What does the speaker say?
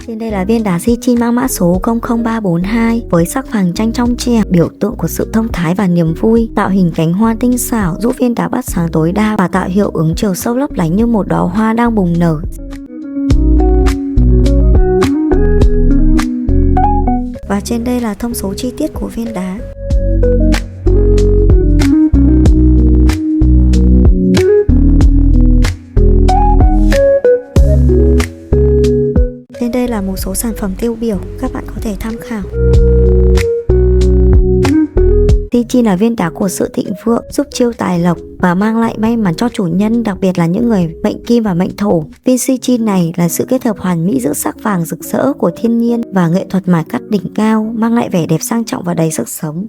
Trên đây là viên đá Sichin mang mã số 00342 với sắc vàng chanh trong trẻo, biểu tượng của sự thông thái và niềm vui, tạo hình cánh hoa tinh xảo giúp viên đá bắt sáng tối đa và tạo hiệu ứng chiều sâu lấp lánh như một đóa hoa đang bùng nở. Và trên đây là thông số chi tiết của viên đá. Trên đây là một số sản phẩm tiêu biểu, các bạn có thể tham khảo. Sichin là viên đá của sự thịnh vượng, giúp chiêu tài lộc và mang lại may mắn cho chủ nhân, đặc biệt là những người mệnh kim và mệnh thổ. Viên Sichin này là sự kết hợp hoàn mỹ giữa sắc vàng rực rỡ của thiên nhiên và nghệ thuật mài cắt đỉnh cao, mang lại vẻ đẹp sang trọng và đầy sức sống.